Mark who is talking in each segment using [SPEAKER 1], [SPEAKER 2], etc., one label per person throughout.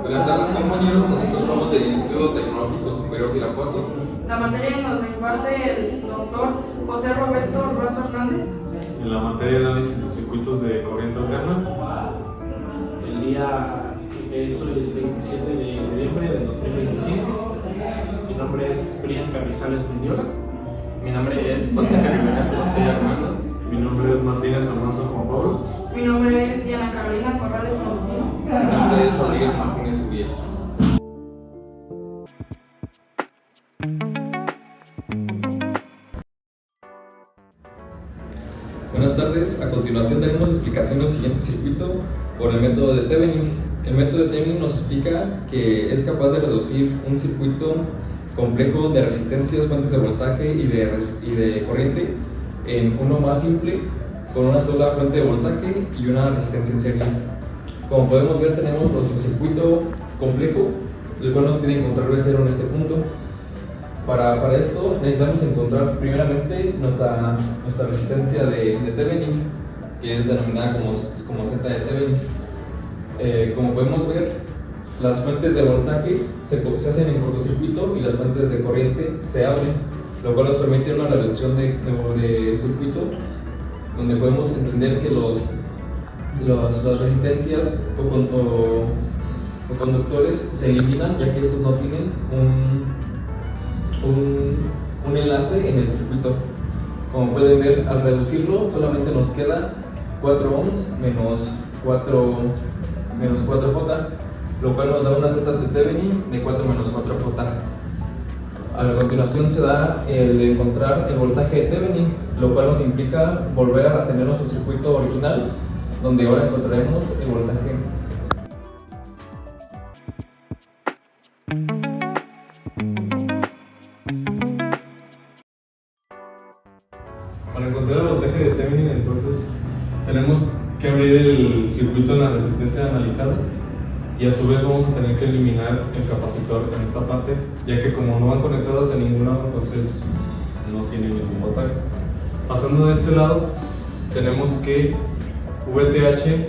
[SPEAKER 1] Buenas tardes, compañeros. Nosotros somos del Instituto Tecnológico Superior de Irapuato.
[SPEAKER 2] La materia nos la imparte el doctor José Roberto Razo Hernández.
[SPEAKER 3] En la materia de análisis de circuitos de corriente alterna.
[SPEAKER 4] El día es hoy es 27 de noviembre de 2025. Mi nombre es Brian Carrizales Mendiola.
[SPEAKER 1] Mi nombre es Fonseca Rivera José Armando.
[SPEAKER 3] Mi nombre es Martínez Almanza Juan Pablo.
[SPEAKER 2] Mi nombre es Diana Carolina Corrales Montesino.
[SPEAKER 1] Mi nombre es Rodríguez Martínez Ubiel. Buenas tardes. A continuación daremos explicación del siguiente circuito por el método de Thevenin. El método de Thevenin nos explica que es capaz de reducir un circuito complejo de resistencias, fuentes de voltaje y de corriente en uno más simple con una sola fuente de voltaje y una resistencia en serie. Como podemos ver, tenemos nuestro circuito complejo, el cual nos pide encontrar V0 en este punto. Para esto necesitamos encontrar primeramente nuestra resistencia de Thevenin, que es denominada como Z de Thevenin. Como podemos ver, las fuentes de voltaje se hacen en cortocircuito y las fuentes de corriente se abren, lo cual nos permite una reducción de circuito, donde podemos entender que las resistencias o conductores se eliminan, ya que estos no tienen un enlace en el circuito. Como pueden ver, al reducirlo solamente nos queda 4 ohms menos 4J, lo cual nos da una Z de Thevenin de 4 menos 4J. A continuación se da el encontrar el voltaje de Thevenin, lo cual nos implica volver a tener nuestro circuito original, donde ahora encontraremos el voltaje.
[SPEAKER 3] Para encontrar el voltaje de Thevenin, entonces tenemos que abrir el circuito en la resistencia analizada y a su vez vamos a tener que eliminar el capacitor en esta parte, ya que como no van conectados a ningún lado, entonces no tienen ningún voltaje. Pasando de este lado, tenemos que VTH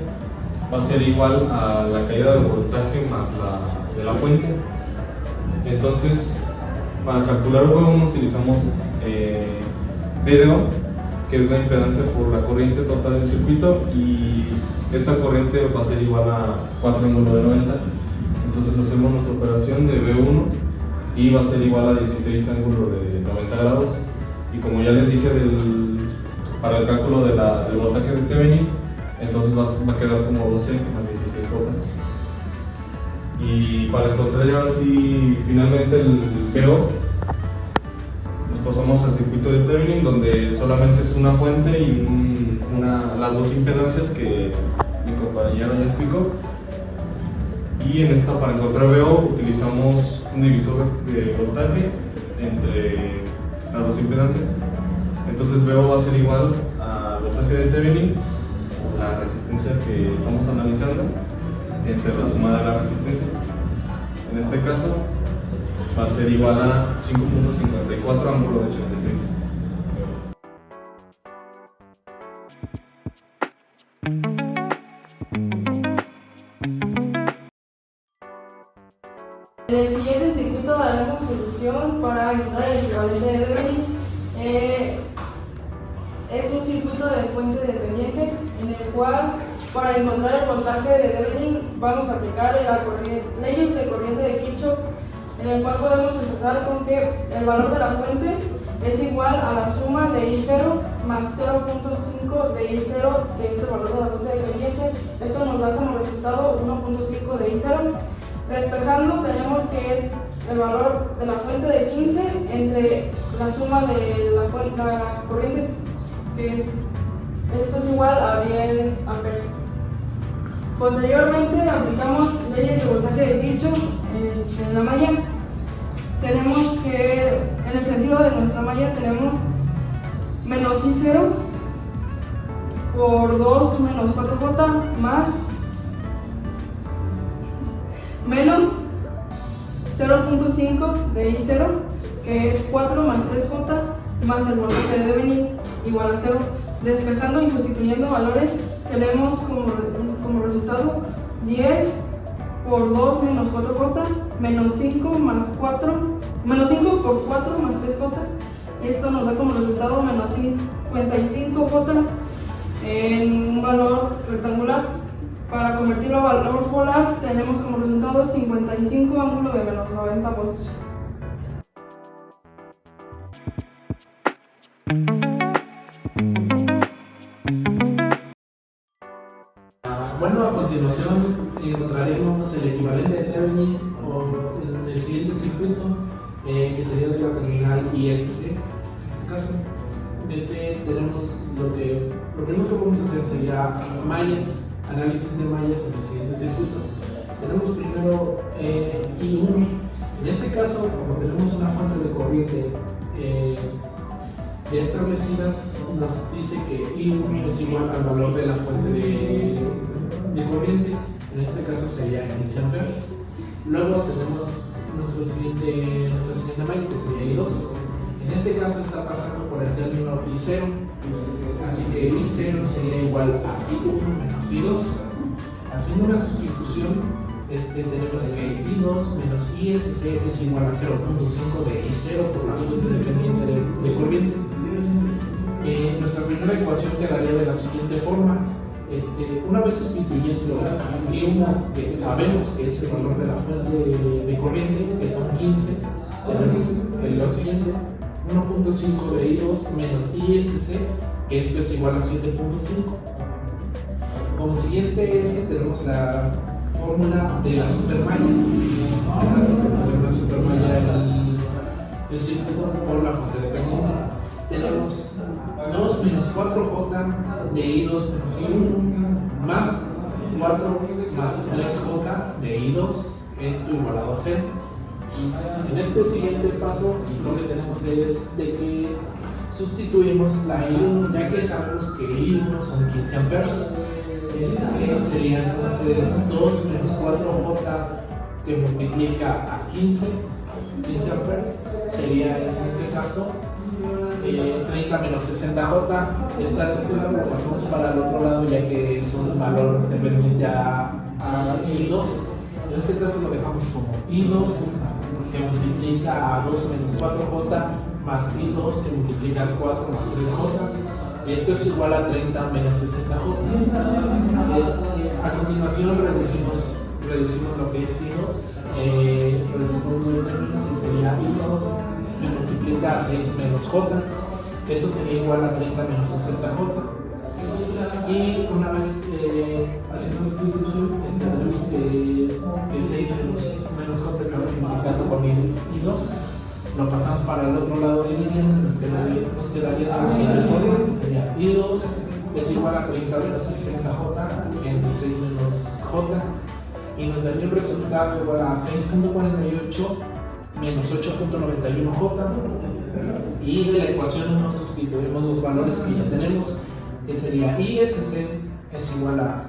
[SPEAKER 3] va a ser igual a la caída del voltaje más la de la fuente. Entonces, para calcular V1 utilizamos VDO, que es la impedancia por la corriente total del circuito, y esta corriente va a ser igual a 4 ángulo de 90. Entonces hacemos nuestra operación de V1 y va a ser igual a 16 ángulo de 90 grados. Y como ya les dije para el cálculo del voltaje de Thevenin, entonces va a quedar como 12 más 16 V. Y para encontrar ahora sí finalmente el VO, nos pasamos al circuito de Thevenin, donde solamente es una fuente y las dos impedancias que mi compañero ya explicó. Y en esta, para encontrar VO, utilizamos un divisor de voltaje entre las dos impedancias. Entonces VO va a ser igual al voltaje de Thevenin, o la resistencia que estamos analizando, entre la suma de las resistencias. En este caso va a ser igual a 5.54 ángulo de 86.
[SPEAKER 2] En el siguiente circuito daremos solución para encontrar el equivalente de Thevenin. Es un circuito de fuente dependiente en el cual, para encontrar el voltaje de Thevenin, vamos a aplicar leyes de corriente de Kirchhoff, en el cual podemos empezar con que el valor de la fuente es igual a la suma de I0 más 0.5 de I0, que es el valor de la fuente dependiente. Esto nos da como resultado 1.5 de I0. Despejando, tenemos que es el valor de la fuente de 15 entre la suma de las corrientes, que esto es igual a 10 amperes. Posteriormente aplicamos leyes de voltaje de Kirchhoff en la malla. Tenemos que, en el sentido de nuestra malla, tenemos menos I0 por 2 menos 4J más menos 0.5 de I0, que es 4 más 3J más el voltaje de Thevenin igual a 0. Despejando y sustituyendo valores, tenemos como resultado 10 por 2 menos 4J, menos 5 más 4, menos 5 por 4 más 3J, y esto nos da como resultado menos 55J en un valor rectangular. Para convertirlo a valor polar tenemos como resultado 55 ángulo de menos 90 voltios.
[SPEAKER 4] Bueno, a continuación encontraremos el equivalente de Thevenin en el siguiente circuito, que sería de la terminal ISC. En este caso, tenemos lo primero que vamos a hacer sería análisis de mallas en el siguiente circuito. Tenemos primero I1. En este caso, como tenemos una fuente de corriente ya establecida, nos dice que I1 es igual al valor de la fuente de corriente. En este caso sería 15 amperes. Luego tenemos nuestra siguiente malla, que sería I2. En este caso está pasando por el término I0, así que I0 sería igual a I1 menos I2. Haciendo una sustitución, tenemos que I2 menos ISC es igual a 0.5 de I0 por la fuente dependiente de corriente. Nuestra primera ecuación quedaría de la siguiente forma. Una vez sustituyendo I1, que sabemos que es el valor de la fuente de corriente, que son 15, tenemos lo siguiente: 1.5 de I2 menos ISC, que esto es igual a 7.5. Como siguiente tenemos la fórmula de la supermalla. Una supermalla en el circuito por la fuente dependiente. Tenemos 2 menos 4J de I2 menos I1 más 4 más 3J de I2, esto igualado a 0. En este siguiente paso lo que tenemos es de que sustituimos la I1, ya que sabemos que I1 son 15 amperes. Sería entonces 2 menos 4J que multiplica a 15 amperes, sería en este caso 30 menos 60J. Este lado lo pasamos para el otro lado, ya que es un valor dependiente a I2. En este caso lo dejamos como I2 que multiplica a 2 menos 4J más I2 que multiplica a 4 más 3J. Esto es igual a 30 menos 60J. A continuación reducimos lo que es I2, reducimos los términos y sería I2 que multiplica a 6 menos J. Esto sería igual a 30 menos 60J. Y una vez haciendo sustitución, tenemos que 6 menos J está multiplicando con I2. Lo pasamos para el otro lado dividiendo, nos quedaría de la siguiente forma: sería I2 es igual a 30 menos 60J entre 6 menos J, y nos daría un resultado igual a 6.48 menos 8.91J. Y de la ecuación nos sustituimos los valores que ya tenemos, que sería ISC es igual a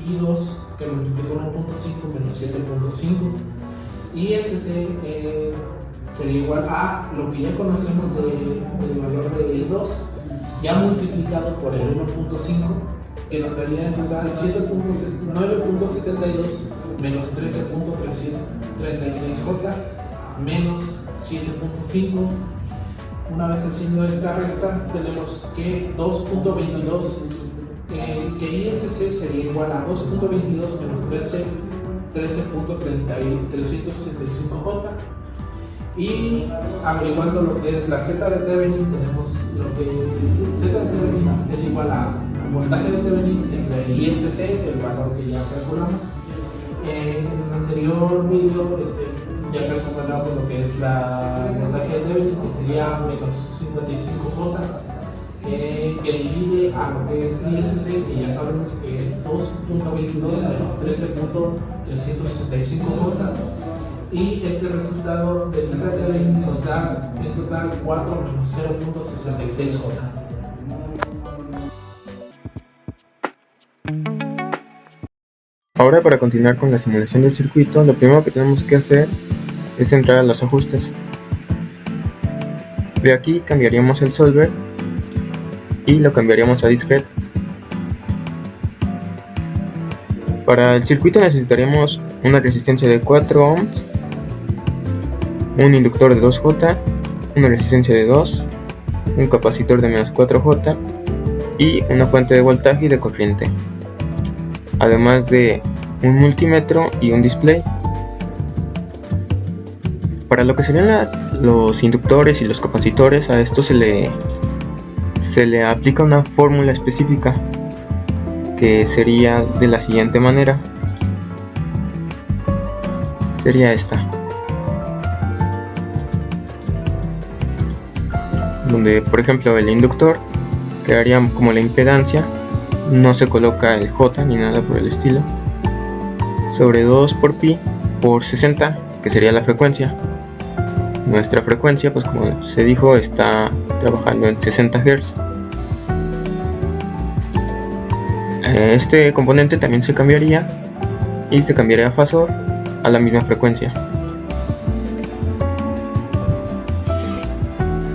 [SPEAKER 4] I2 que multiplica 1.5 menos 7.5. ISC sería igual a lo que ya conocemos del valor de I2 ya multiplicado por el 1.5, que nos daría en total 9.72 menos 13.36J menos 7.5. Una vez haciendo esta resta, tenemos que 2.22, que ISC sería igual a 2.22 menos 13.365J. Y averiguando lo que es la Z de Thevenin, tenemos lo que es Z de Thevenin es igual a voltaje de Thevenin entre ISC, el valor que ya calculamos. En el anterior video ya calculamos lo que es la voltaje de Thevenin, que sería menos 55J, que divide a lo que es ISC, que ya sabemos que es 2.22 menos 13.365J. Y este resultado de Z de Thevenin nos da en total 4 menos 0.66J.
[SPEAKER 5] Ahora, para continuar con la simulación del circuito, lo primero que tenemos que hacer es entrar a los ajustes. De aquí cambiaríamos el solver y lo cambiaríamos a discrete. Para el circuito necesitaremos una resistencia de 4 ohms, un inductor de 2J, una resistencia de 2, un capacitor de menos 4J y una fuente de voltaje y de corriente, además de un multímetro y un display. Para lo que serían los inductores y los capacitores, a esto se le aplica una fórmula específica que sería de la siguiente manera. Sería esta, donde por ejemplo el inductor quedaría como la impedancia, no se coloca el J ni nada por el estilo, sobre 2 por pi por 60, que sería la frecuencia. Nuestra frecuencia, pues como se dijo, está trabajando en 60 Hz. Este componente también se cambiaría y se cambiaría a fasor a la misma frecuencia.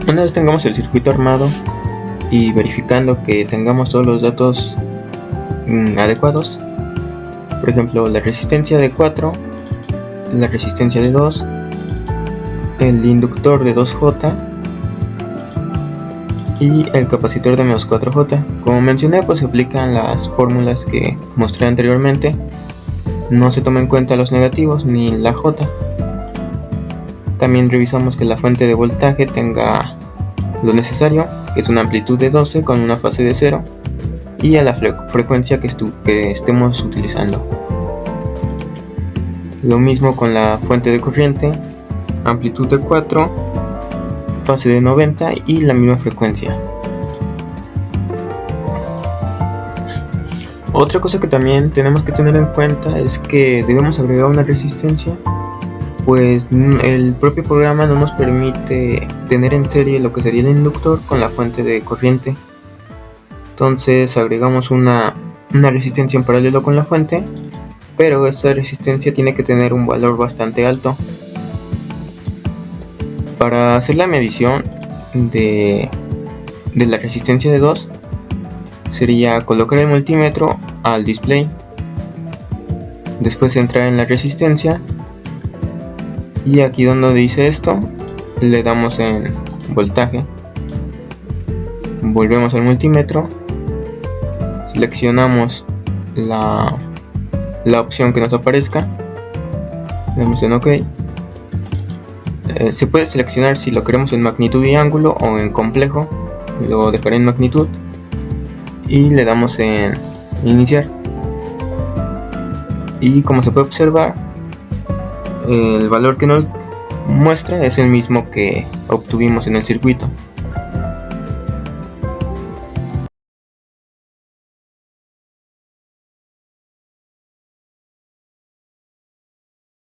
[SPEAKER 5] Una vez tengamos el circuito armado y verificando que tengamos todos los datos adecuados, por ejemplo la resistencia de 4, la resistencia de 2, el inductor de 2J y el capacitor de menos 4J. Como mencioné, pues se aplican las fórmulas que mostré anteriormente. No se toma en cuenta los negativos ni la J. También revisamos que la fuente de voltaje tenga lo necesario, que es una amplitud de 12 con una fase de 0, y a la frecuencia que estemos utilizando. Lo mismo con la fuente de corriente, amplitud de 4, fase de 90 y la misma frecuencia. Otra cosa que también tenemos que tener en cuenta es que debemos agregar una resistencia, pues el propio programa no nos permite tener en serie lo que sería el inductor con la fuente de corriente. Entonces agregamos una resistencia en paralelo con la fuente, pero esta resistencia tiene que tener un valor bastante alto. Para hacer la medición de la resistencia de 2 sería colocar el multímetro al display, después entrar en la resistencia y aquí donde dice esto le damos en voltaje, volvemos al multímetro, seleccionamos la opción que nos aparezca, le damos en OK. Se puede seleccionar si lo queremos en magnitud y ángulo o en complejo. Lo dejaré en magnitud y le damos en iniciar, y como se puede observar, el valor que nos muestra es el mismo que obtuvimos en el circuito.